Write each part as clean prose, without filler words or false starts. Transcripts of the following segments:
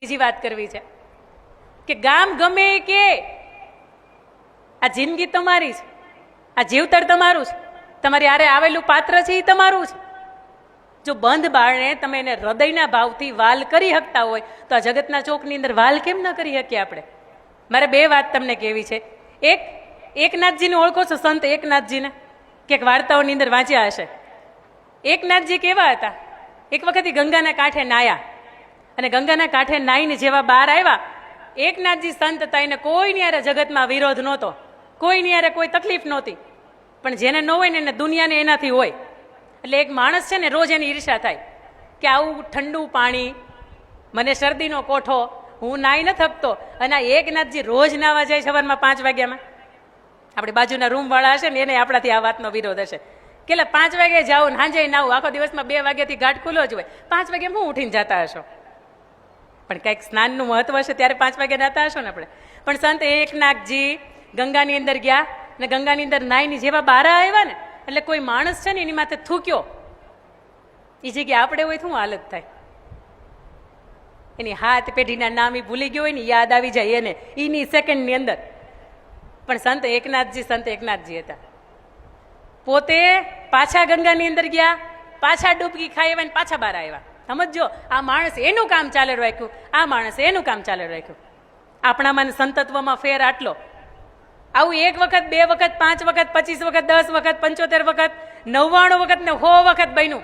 બીજી વાત કરવી છે કે ગામ ગમે કે આ જિંદગી તમારી છે, આ જીવતર તમારું છે, તમારી આરે આવેલું પાત્ર છે એ તમારું છે. જો બંધ બારણે તમે એને હૃદયના ભાવથી વાલ કરી શકતા હોય તો આ જગતના ચોકની અંદર વાલ કેમ ન કરી શકીએ આપણે? મારે બે વાત તમને કહેવી છે. એકનાથજીને ઓળખો છો? સંત એકનાથજીને ક્યાંક વાર્તાઓની અંદર વાંચ્યા હશે. એકનાથજી કેવા હતા? એક વખત ગંગાના કાંઠે નાયા અને ગંગાના કાંઠે નાઈને જેવા બહાર આવ્યા, એકનાથજી સંત હતા, એને કોઈની યારે જગતમાં વિરોધ નહોતો, કોઈની યારે કોઈ તકલીફ નહોતી. પણ જેને ન હોય ને એને દુનિયાને એનાથી હોય. એટલે એક માણસ છે ને રોજ એની ઈર્ષા થાય કે આવું ઠંડુ પાણી, મને શરદીનો કોઠો, હું નાઈ ન થકતો, અને આ એકનાથજી રોજ નાવા જાય સવારમાં 5 વાગ્યામાં. આપણે બાજુના રૂમ વાળા હશે ને એને આપણાથી આ વાતનો વિરોધ હશે કે 5 વાગે જાઓ ને સાંજે નાવું, આખો દિવસમાં 2 વાગ્યાથી ઘાટ ખુલ્લો જ હોય, 5 વાગે હું ઉઠીને જતા હશો? પણ કંઈક સ્નાનનું મહત્વ હશે ત્યારે 5 વાગે નાતા હશો ને આપણે. પણ સંત એકનાથજી ગંગાની અંદર ગયા ને ગંગાની અંદર નાઈને જેવા બહાર આવ્યા ને એટલે કોઈ માણસ છે ને એની માથે થૂક્યો. એ જગ્યાએ આપણે હોય શું હાલત થાય? એની હાથ પેઢીના નામ એ ભૂલી ગયો હોય ને યાદ આવી જાય એને એની સેકન્ડની અંદર. પણ સંત એકનાથજી હતા. પોતે પાછા ગંગાની અંદર ગયા, પાછા ડૂબકી ખાઈ આવ્યા ને પાછા બહાર આવ્યા. સમજો, આ માણસ એનું કામ ચાલે રાખ્યું, આ માણસે એનું કામ ચાલે રાખ્યું. આપણામાં સંતત્વમાં ફેર આટલો. આવું 1 વખત 2 વખત 5 વખત 25 વખત 10 વખત 75 વખત 99 વખત ને 100 વખત બન્યું.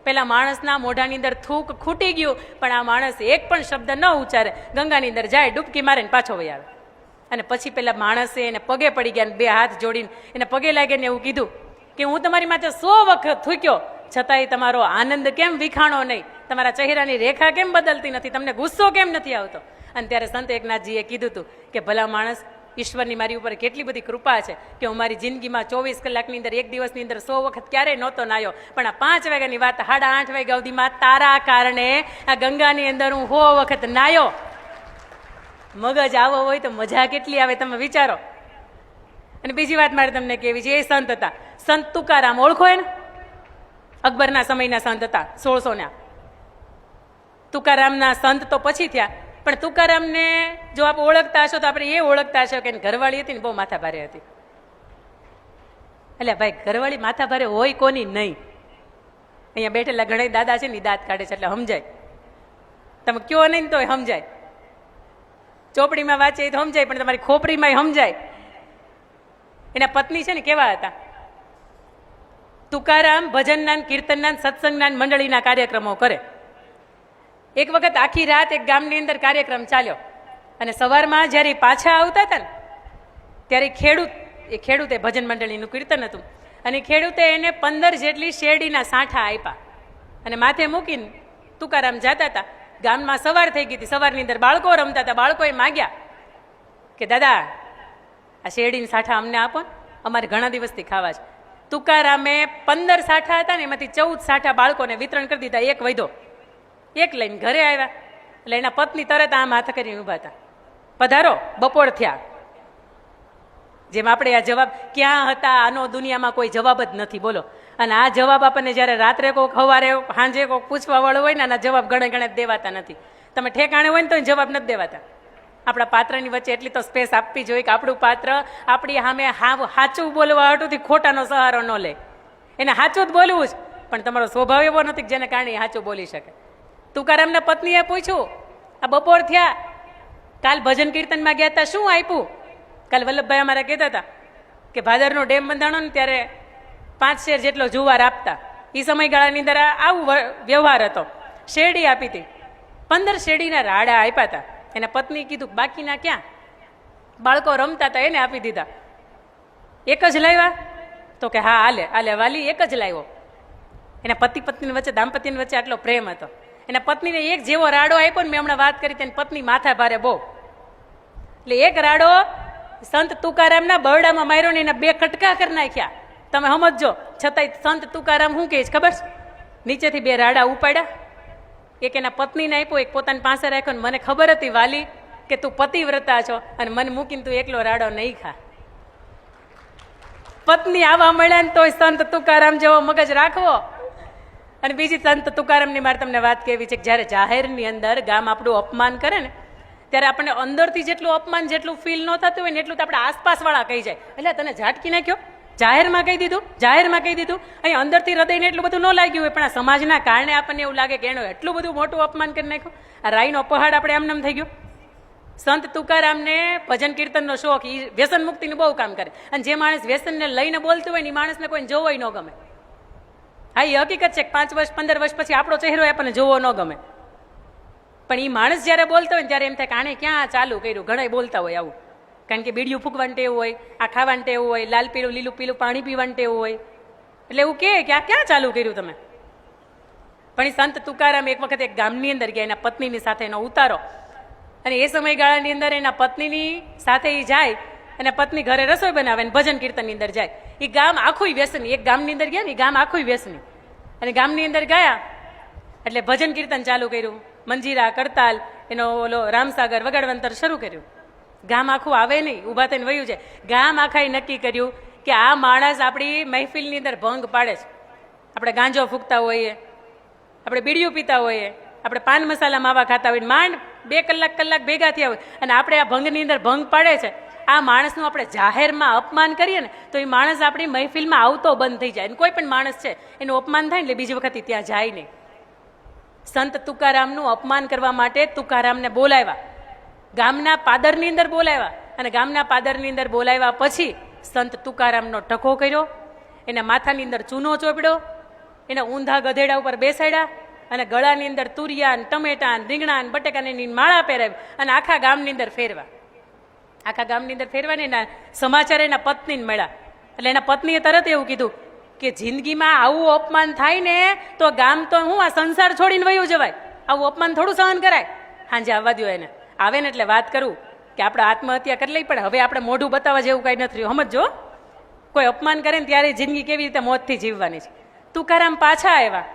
પેલા માણસના મોઢાની અંદર થૂક ખૂટી ગયું, પણ આ માણસ એક પણ શબ્દ ન ઉચ્ચારે, ગંગાની અંદર જાય, ડૂબકી મારે ને પાછો વહી આવે. અને પછી પેલા માણસે એને પગે પડી ગયા, 2 હાથ જોડીને એને પગે લાગીને એવું કીધું કે હું તમારી માથે 100 વખત થૂક્યો, છતાંય તમારો આનંદ કેમ વિખાણો નહીં? તમારા ચહેરાની રેખા કેમ બદલતી નથી? તમને ગુસ્સો કેમ નથી આવતો? અને ત્યારે સંત એકનાથજીએ કીધું હતું કે ભલા માણસ, ઈશ્વરની મારી ઉપર કેટલી બધી કૃપા છે કે હું મારી જિંદગીમાં 24 કલાકની અંદર 1 દિવસની અંદર 100 વખત ક્યારેય નહોતો નાયો, પણ આ 5 વાગ્યાની વાત 8:30 વાગ્યા સુધીમાં તારા કારણે આ ગંગાની અંદર હું 100 વખત નાયો. મગજ આવો હોય તો મજા કેટલી આવે તમે વિચારો. અને બીજી વાત મારે તમને કહેવી છે, એ સંત હતા સંત તુકારામ. ઓળખો એને? અકબરના સમયના સંત હતા, 1600ના. તુકારામના સંત તો પછી થયા, પણ તુકારામને જો આપણે ઓળખતા હશો તો આપણે એ ઓળખતા હશો કે ઘરવાળી હતી ને બહુ માથા ભારે હતી. એટલે ભાઈ ઘરવાળી માથા ભારે હોય કોની નહીં? અહીંયા બેઠેલા ઘણા દાદા છે ને દાંત કાઢે છે એટલે સમજાય. તમે કયો નહીં તો સમજાય, ચોપડીમાં વાંચે તો સમજાય, પણ તમારી ખોપરીમાં સમજાય. એના પત્ની છે ને કેવા હતા? તુકારામ ભજનના, કીર્તનના, સત્સંગના મંડળીના કાર્યક્રમો કરે. એક વખત આખી રાત એક ગામની અંદર કાર્યક્રમ ચાલ્યો અને સવારમાં જ્યારે પાછા આવતા હતા ને ત્યારે ખેડૂતે ભજન મંડળીનું કીર્તન હતું અને ખેડૂતે એને 15 જેટલી શેરડીના સાંઠા આપ્યા અને માથે મૂકીને તુકારામ જતા હતા. ગામમાં સવાર થઈ ગઈ હતી, સવારની અંદર બાળકો રમતા હતા. બાળકોએ માગ્યા કે દાદા આ શેરડીના સાંઠા અમને આપો, અમારે ઘણા દિવસથી ખાવા છે. તુકારામે 15 સાંઠા હતા ને એમાંથી 14 સાંઠા બાળકોને વિતરણ કરી દીધા. એક વૈધો એક લઈને ઘરે આવ્યા એટલે એના પત્ની તરત આમ હાથ કરીને ઊભા હતા, પધારો, બપોર થયા. જેમ આપણે આ જવાબ ક્યાં હતા, આનો દુનિયામાં કોઈ જવાબ જ નથી, બોલો. અને આ જવાબ આપણને જ્યારે રાત્રે કોઈક, સવારે, સાંજે કોઈક પૂછવા વાળો હોય ને આના જવાબ ગણે દેવાતા નથી. તમે ઠેકાણે હોય ને તો જવાબ નથી દેવાતા. આપણા પાત્રની વચ્ચે એટલી તો સ્પેસ આપવી જોઈએ કે આપણું પાત્ર આપણી સામે સાચું બોલવા હાટુથી ખોટાનો સહારો ન લે. એને સાચું જ બોલવું જ, પણ તમારો સ્વભાવ એવો નથી કે જેને કારણે એ સાચું બોલી શકે. તુકારામના પત્નીએ પૂછ્યું, આ બપોર થયા, કાલ ભજન કીર્તનમાં ગયા હતા, શું આપ્યું? કાલ વલ્લભભાઈ અમારા કહેતા હતા કે ભાદરનો ડેમ બંધાણો ને ત્યારે 5 શેર જેટલો જુવાર આપતા. એ સમયગાળાની અંદર આવું વ્યવહાર હતો. શેરડી આપી હતી, 15 શેરડીના રાડા આપ્યા હતા. એના પત્ની કીધું બાકીના ક્યાં? બાળકો રમતા હતા એને આપી દીધા. એક જ લાવ્યા? તો કે હા આલે વાલી એક જ લાવ્યો. એના પતિ પત્ની વચ્ચે, દાંપત્યની વચ્ચે આટલો પ્રેમ હતો. એના પત્નીને એક જેવો રાડો આપ્યો ને, મેં હમણાં વાત કરી તેની પત્ની માથા ભારે બહુ. એટલે એક રાડો સંત તુકારામના બરડામાં માર્યો ને એના 2 કટકા કરી નાખ્યા. તમે સમજો. છતાંય સંત તુકારામ શું કહે છે ખબર છે? નીચેથી 2 રાડા ઉપાડ્યા, એક એના પત્નીને આપ્યો, એક પોતાની પાસે રાખ્યો. ને મને ખબર હતી વાલી કે તું પતિવ્રતા છો અને મને મૂકીને તું એકલો રાડો નહીં ખા. પત્ની આવા મળ્યા ને તોય સંત તુકારામ જેવો મગજ રાખવો. અને બીજી સંત તુકારામની મારે તમને વાત કહેવી છે કે જ્યારે જાહેરની અંદર ગામ આપણું અપમાન કરે ને ત્યારે આપણને અંદરથી જેટલું અપમાન જેટલું ફીલ ન થતું હોય ને એટલું તો આપણે આસપાસવાળા કહી જાય, એટલે તને ઝાટકી નાખ્યો, જાહેરમાં કહી દીધું, જાહેરમાં કહી દીધું. અહીં અંદરથી હૃદયને એટલું બધું ન લાગ્યું હોય, પણ આ સમાજના કારણે આપણને એવું લાગે કે એનો એટલું બધું મોટું અપમાન કરી નાખ્યું. આ રાઈનો પહાડ આપણે આમનામ થઈ ગયો. સંત તુકારામને ભજન કીર્તનનો શોખ, એ વ્યસન મુક્તિનું બહુ કામ કરે. અને જે માણસ વ્યસનને લઈને બોલતું હોય ને એ માણસને કોઈને જોવો ન ગમે. હા, એ હકીકત છે કે 5 વર્ષ 15 વર્ષ પછી આપણો ચહેરો આપણને જોવો ન ગમે, પણ એ માણસ જ્યારે બોલતો હોય ને ત્યારે એમ થાય કે આણે ક્યાં ચાલુ કર્યું. ઘણા બોલતા હોય આવું, કારણ કે બીડીયું ફૂંકવાનું ટેવું હોય, આ ખાવાનું ટેવું હોય, લાલ પીળું લીલું પીલું પાણી પીવાનું ટેવું હોય, એટલે એવું કે આ ક્યાં ચાલુ કર્યું તમે. પણ એ સંત તુકારામ એક વખત એક ગામની અંદર ગયા, એના પત્નીની સાથે એનો ઉતારો, અને એ સમયગાળાની અંદર એના પત્નીની સાથે એ જાય અને પત્ની ઘરે રસોઈ બનાવે અને ભજન કીર્તનની અંદર જાય. એ ગામ આખું વ્યસની, એક ગામની અંદર ગયા ને એ ગામ આખું વ્યસની, અને ગામની અંદર ગયા એટલે ભજન કીર્તન ચાલુ કર્યું, મંજીરા કરતાલ એનો ઓલો રામસાગર વગાડવંતર શરૂ કર્યું. ગામ આખું આવે નહીં, ઊભા થઈને વયું છે. ગામ આખાએ નક્કી કર્યું કે આ માણસ આપણી મહેફિલની અંદર ભંગ પાડે છે. આપણે ગાંજો ફૂંકતા હોઈએ, આપણે બીડીયું પીતા હોઈએ, આપણે પાન મસાલા માવા ખાતા હોય, માંડ 2 કલાક ભેગા થયા હોય અને આપણે આ ભંગની અંદર ભંગ પાડે છે. આ માણસનું આપણે જાહેરમાં અપમાન કરીએ ને તો એ માણસ આપણી મહેફિલમાં આવતો બંધ થઈ જાય. અને કોઈ પણ માણસ છે એનું અપમાન થાય ને એટલે બીજી વખત ત્યાં જાય નહીં. સંત તુકારામનું અપમાન કરવા માટે તુકારામને બોલાવ્યા, ગામના પાદરની અંદર બોલાવ્યા, અને ગામના પાદરની અંદર બોલાવ્યા પછી સંત તુકારામનો ટકો કર્યો, એના માથાની અંદર ચૂનો ચોપડ્યો, એના ઊંધા ગધેડા ઉપર બેસાડ્યા, અને ગળાની અંદર તુરિયા ને ટમેટા ને રીંગણા ને બટેકાની માળા પહેરાવી અને આખા ગામની અંદર ફેરવા. આખા ગામની અંદર ફેરવાને એના સમાચાર એના પત્નીને મળ્યા. એટલે એના પત્નીએ તરત એવું કીધું કે જિંદગીમાં આવું અપમાન થાય ને તો ગામ તો હું આ સંસાર છોડીને વયું જવાય, આવું અપમાન થોડું સહન કરાય. હાંજે આવવા દો એને, આવે ને એટલે વાત કરું કે આપણે આત્મહત્યા કરી લઈ, પણ હવે આપણે મોઢું બતાવવા જેવું કાંઈ નથી રહ્યું. સમજો, કોઈ અપમાન કરે ને ત્યારે જિંદગી કેવી રીતે મોતથી જીવવાની છે. તુકારામ પાછા આવ્યા.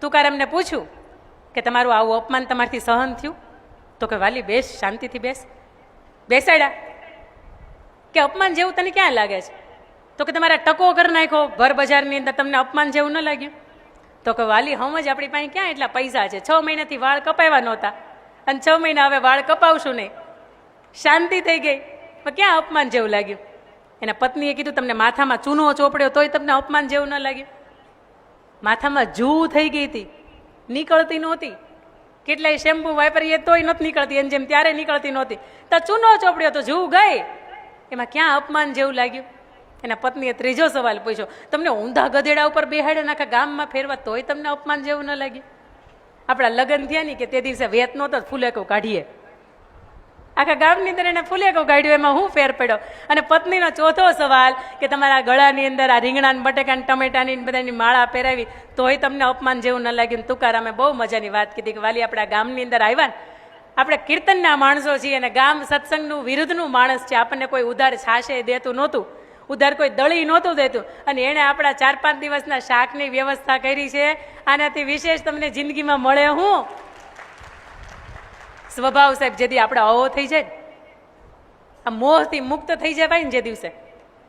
તુકારામને પૂછ્યું કે તમારું આવું અપમાન તમારથી સહન થયું? તો કે વાલી બેસ, શાંતિથી બેસ. બેસાડ્યા કે અપમાન જેવું તને ક્યાં લાગે છે? તો કે તમારા ટકો કરી નાખો ભર બજારની અંદર, તમને અપમાન જેવું ન લાગ્યું? તો કે વાલી સમજ, આપણી પાસે ક્યાં એટલા પૈસા છે, 6 મહિનાથી વાળ કપાવ્યા નહોતા અને 6 મહિના હવે વાળ કપાવશું નહીં, શાંતિ થઈ ગઈ, પણ ક્યાં અપમાન જેવું લાગ્યું? એના પત્નીએ કીધું તમને માથામાં ચૂનો ચોપડ્યો તોય તમને અપમાન જેવું ન લાગ્યું? માથામાં જૂ થઈ ગઈ હતી, નીકળતી નહોતી, કેટલાય શેમ્પુ વાપરીએ તોય નથી નીકળતી, એને જેમ ત્યારે નીકળતી નહોતી, તો ચૂનો ચોપડ્યો તો જૂ ગઈ, એમાં ક્યાં અપમાન જેવું લાગ્યું? એના પત્નીએ ત્રીજો સવાલ પૂછ્યો, તમને ઊંધા ગધેડા ઉપર બેહાડે ને આખા ગામમાં ફેરવા તોય તમને અપમાન જેવું ન લાગ્યું? આપણા લગ્ન થયા ને કે તે દિવસે વેત નહોતો, ફૂલેકો કાઢીએ, આખા ગામની અંદર એને ફૂલેકો કાઢ્યો, એમાં હું ફેર પડ્યો? અને પત્નીનો ચોથો સવાલ કે તમારા ગળાની અંદર આ રીંગણા ને બટેકા ને ટમેટાની બધાની માળા પહેરાવી તોય તમને અપમાન જેવું ન લાગ્યું? તુકારામે બહુ મજાની વાત કીધી કે વાલી આપણા ગામની અંદર આવ્યા ને, આપણે કીર્તનના માણસો છીએ અને ગામ સત્સંગનું વિરુદ્ધનું માણસ છે, આપણને કોઈ ઉધાર છાશે દેતું નહોતું, ઉધાર કોઈ દળી નહોતું દેતું, અને એણે આપણા 4-5 દિવસના શાકની વ્યવસ્થા કરી છે. આનાથી વિશેષ તમને જિંદગીમાં મળે હું? સ્વભાવ સાહેબ, જેથી આપણે અહો થઈ જાય, આ મોહથી મુક્ત થઈ જવાય ને જે દિવસે,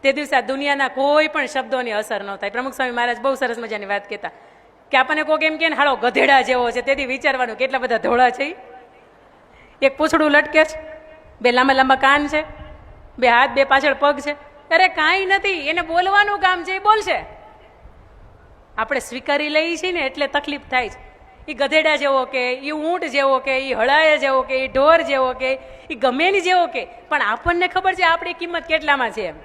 તે દિવસે આ દુનિયાના કોઈ પણ શબ્દોની અસર ન થાય. પ્રમુખ સ્વામી મહારાજ બહુ સરસ મજાની વાત કહેતા કે આપણને કોઈ એમ કે હાલો ગધેડા જેવો છે, તેથી વિચારવાનું કેટલા બધા ધોળા છે, એક પૂંછડું લટકે છે, 2 લાંબા લાંબા કાન છે, 2 હાથ 2 પાછળ પગ છે. અરે કાંઈ નથી, એને બોલવાનું કામ છે, એ બોલશે. આપણે સ્વીકારી લઈએ છીએ ને એટલે તકલીફ થાય છે. એ ગધેડા જેવો કે, એ ઊંટ જેવો કે, એ હળાયા જેવો કે, એ ઢોર જેવો કે, એ ગમે ની જેવો કે, પણ આપણને ખબર છે આપણી કિંમત કેટલામાં છે. એમ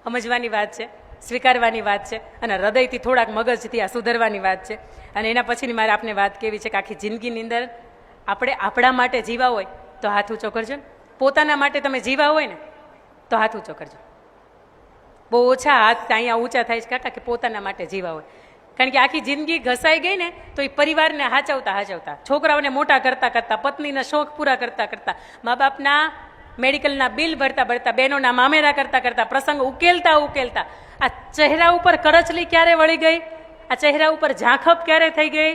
સમજવાની વાત છે, સ્વીકારવાની વાત છે, અને હૃદયથી થોડાક મગજથી આ સુધરવાની વાત છે. અને એના પછીની મારે આપને વાત કેવી છે કે આખી જિંદગીની અંદર આપણે આપણા માટે જીવા હોય તો હાથ ઊંચો કરજો ને, પોતાના માટે તમે જીવા હોય ને તો હાથ ઊંચો કરજો. બહુ ઓછા હાથ અહીંયા ઊંચા થાય છે કાકા કે પોતાના માટે જીવા હોય, કારણ કે આખી જિંદગી ઘસાઈ ગઈ ને તો એ પરિવારને હાચવતા, છોકરાઓને મોટા કરતા કરતા, પત્નીના શોખ પૂરા કરતા કરતા, મા બાપના મેડિકલના બિલ ભરતા, બહેનોના મામેરા કરતા, પ્રસંગ ઉકેલતા આ ચહેરા ઉપર કરચલી ક્યારે વળી ગઈ, આ ચહેરા ઉપર ઝાંખપ ક્યારે થઈ ગઈ,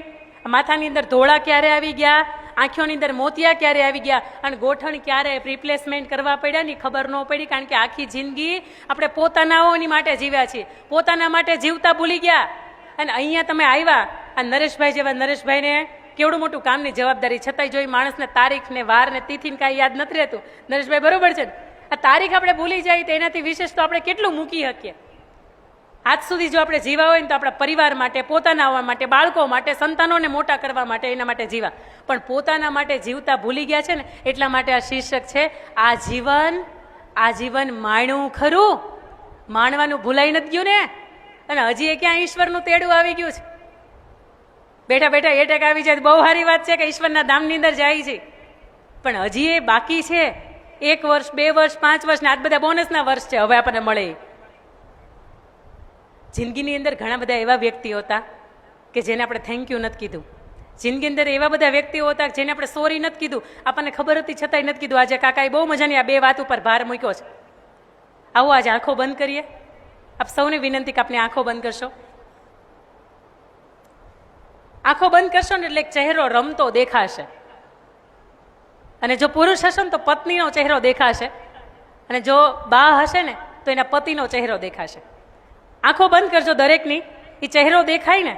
માથાની અંદર ધોળા ક્યારે આવી ગયા, આંખોની અંદર મોતિયા ક્યારે આવી ગયા અને ગોઠણ ક્યારે રિપ્લેસમેન્ટ કરવા પડ્યા ની ખબર ન પડી, કારણ કે આખી જિંદગી આપણે પોતાનાઓની માટે જીવ્યા છીએ, પોતાના માટે જીવતા ભૂલી ગયા. અને અહીંયા તમે આવ્યા આ નરેશભાઈ જેવા નરેશભાઈને કેવડું મોટું કામની જવાબદારી, છતાંય જો એ માણસને તારીખ ને વાર ને તિથિ ને કાંઈ યાદ નથી રહેતું. નરેશભાઈ બરોબર છે ને, આ તારીખ આપણે ભૂલી જાય તો એનાથી વિશેષ તો આપણે કેટલું મૂકી શકીએ. આજ સુધી જો આપણે જીવા હોય ને તો આપણા પરિવાર માટે, પોતાના માટે, બાળકો માટે, સંતાનોને મોટા કરવા માટે, એના માટે જીવા. પણ પોતાના માટે જીવતા ભૂલી ગયા છે ને, એટલા માટે આ શીર્ષક છે આ જીવન માણ્યું ખરું, માણવાનું ભૂલાઈ નથી ગયું ને. અને હજી ક્યાં ઈશ્વરનું તેડું આવી ગયું છે. બેઠા બેઠા એટેક આવી જાય બહુ સારી વાત છે કે ઈશ્વરના ધામની અંદર જાય છે, પણ હજી એ બાકી છે. 1 વર્ષ 2 વર્ષ 5 વર્ષ ને આ બધા બોનસના વર્ષ છે હવે આપણને મળે. જિંદગીની અંદર ઘણા બધા એવા વ્યક્તિઓ હતા કે જેને આપણે થેન્ક યુ નથી કીધું. જિંદગી અંદર એવા બધા વ્યક્તિઓ હતા જેને આપણે સોરી નથી કીધું, આપણને ખબર હતી છતાંય નથી કીધું. આજે કાકાએ બહુ મજાની આ 2 વાત ઉપર ભાર મૂક્યો છે. આવો આજે આંખો બંધ કરીએ. આપ સૌને વિનંતી કે આપની આંખો બંધ કરશો. આંખો બંધ કરશો ને એટલે એક ચહેરો રમતો દેખાશે, અને જો પુરુષ હશે ને તો પત્નીનો ચહેરો દેખાશે, અને જો બા હશે ને તો એના પતિનો ચહેરો દેખાશે. આંખો બંધ કરજો દરેકની. એ ચહેરો દેખાય ને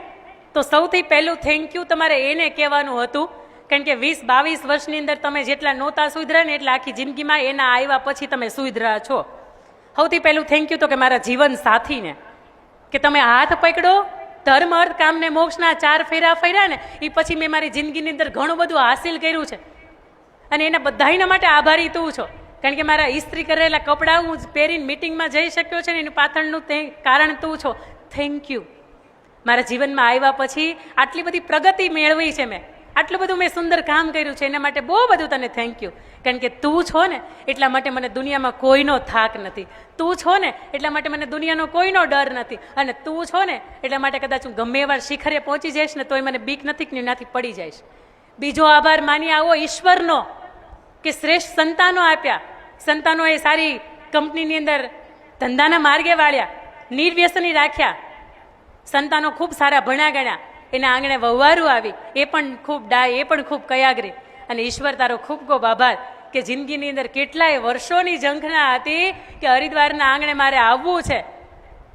તો સૌથી પહેલું થેન્ક યુ તમારે એને કહેવાનું હતું, કારણ કે 20-22 વર્ષની અંદર તમે જેટલા નહોતા સુધરા ને એટલે આખી જિંદગીમાં એના આવ્યા પછી તમે સુધરા છો. સૌથી પહેલું થેન્ક યુ તો કે મારા જીવન સાથીને, કે તમે હાથ પકડો, ધર્મ અર્થ કામ ને મોક્ષના 4 ફેરા ફર્યા ને એ પછી મેં મારી જિંદગીની અંદર ઘણું બધું હાસિલ કર્યું છે, અને એના બધાના માટે આભારી તું છો. કારણ કે મારા ઇસ્ત્રી કરેલા કપડાં હું પહેરીને મિટિંગમાં જઈ શક્યો છે ને એનું પાછળનું કારણ તું છો. Thank you. મારા જીવનમાં આવ્યા પછી આટલી બધી પ્રગતિ મેળવી છે મેં, આટલું બધું મેં સુંદર કામ કર્યું છે, એના માટે બહુ બધું તને થેન્ક યુ. કારણ કે તું છો ને એટલા માટે મને દુનિયામાં કોઈનો થાક નથી, તું છો ને એટલા માટે મને દુનિયાનો કોઈનો ડર નથી, અને તું છો ને એટલા માટે કદાચ હું ગમે એવા શિખરે પહોંચી જઈશ ને તોય મને બીક નથી કે એનાથી પડી જઈશ. બીજો આભાર માની આવો ઈશ્વરનો કે શ્રેષ્ઠ સંતાનો આપ્યા. સંતાનોએ સારી કંપનીની અંદર ધંધાના માર્ગે વાળ્યા, નિર્વ્યસની રાખ્યા. સંતાનો ખૂબ સારા ભણ્યા ગણ્યા, એના આંગણે વહવારું આવી, એ પણ ખૂબ ડાય, એ પણ ખૂબ કયાગરી. અને ઈશ્વર તારો ખૂબ ખૂબ આભાર કે જિંદગીની અંદર કેટલાય વર્ષોની ઝંખના હતી કે હરિદ્વારના આંગણે મારે આવવું છે,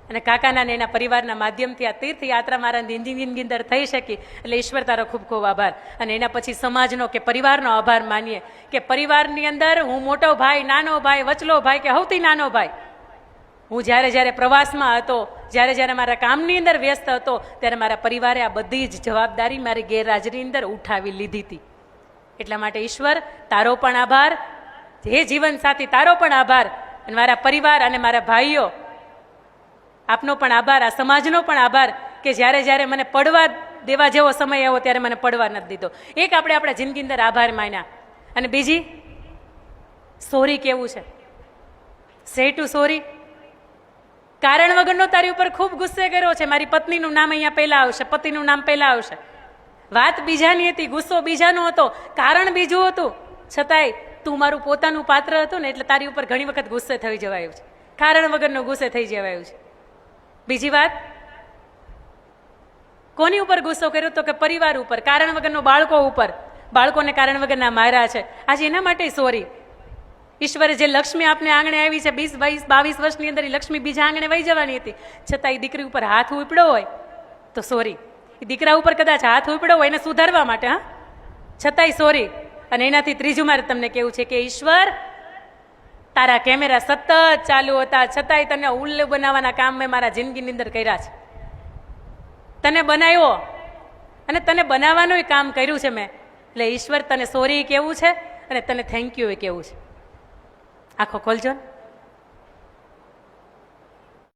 અને કાકાના ને એના પરિવારના માધ્યમથી આ તીર્થયાત્રા મારા જિંદગીની અંદર થઈ શકી. એટલે ઈશ્વર તારો ખૂબ ખૂબ આભાર. અને એના પછી સમાજનો કે પરિવારનો આભાર માનીએ કે પરિવારની અંદર હું મોટો ભાઈ, નાનો ભાઈ, વચલો ભાઈ કે સૌથી નાનો ભાઈ, હું જ્યારે પ્રવાસમાં હતો, જ્યારે મારા કામની અંદર વ્યસ્ત હતો, ત્યારે મારા પરિવારે આ બધી જ જવાબદારી મારી ગેરહાજરીની અંદર ઉઠાવી લીધી હતી. એટલા માટે ઈશ્વર તારો પણ આભાર, હે જીવન સાથી તારો પણ આભાર, અને મારા પરિવાર અને મારા ભાઈઓ આપનો પણ આભાર, આ સમાજનો પણ આભાર કે જ્યારે મને પડવા દેવા જેવો સમય આવ્યો ત્યારે મને પડવા નથી દીધો. એક આપણે આપણા જિંદગી અંદર આભાર માન્યા. અને બીજી સોરી કેવું છે, સે ટુ સોરી. કારણ વગરનો તારી ઉપર ખૂબ ગુસ્સે કર્યો છે. મારી પત્નીનું નામ અહીંયા પહેલા આવશે, પતિનું નામ પહેલા આવશે. વાત બીજાની હતી, ગુસ્સો બીજાનો હતો, કારણ બીજું હતું, છતાંય તું મારું પોતાનું પાત્ર હતું ને એટલે તારી ઉપર ઘણી વખત ગુસ્સે થઈ જવાયું છે, કારણ વગરનો ગુસ્સે થઈ જવાયું છે. બીજી વાત, કોની ઉપર ગુસ્સો કર્યો તો કે પરિવાર ઉપર, કારણ વગરનો બાળકો ઉપર, બાળકોને કારણ વગરના માર્યા છે. આજે એના માટે સોરી. ઈશ્વરે જે લક્ષ્મી આપને આંગણે આવી છે 20-22 વર્ષની અંદર, એ લક્ષ્મી બીજા આંગણે વહી જવાની હતી, છતાં એ દીકરી ઉપર હાથ ઉપડ્યો હોય તો સોરી. એ દીકરા ઉપર કદાચ હાથ ઉપડ્યો હોય એને સુધારવા માટે, હા, છતાંય સોરી. અને એનાથી ત્રીજું મારે તમને કેવું છે કે ઈશ્વર તારા કેમેરા સતત ચાલુ હતા, છતાંય તને ઉલ્લુ બનાવવાના કામ મેં મારા જિંદગીની અંદર કર્યા છે. તને બનાવ્યો અને તને બનાવવાનું કામ કર્યું છે મેં. એટલે ઈશ્વર તને સોરી કેવું છે અને તને થેન્ક યુ એ કેવું છે. આંખો ખોલજો.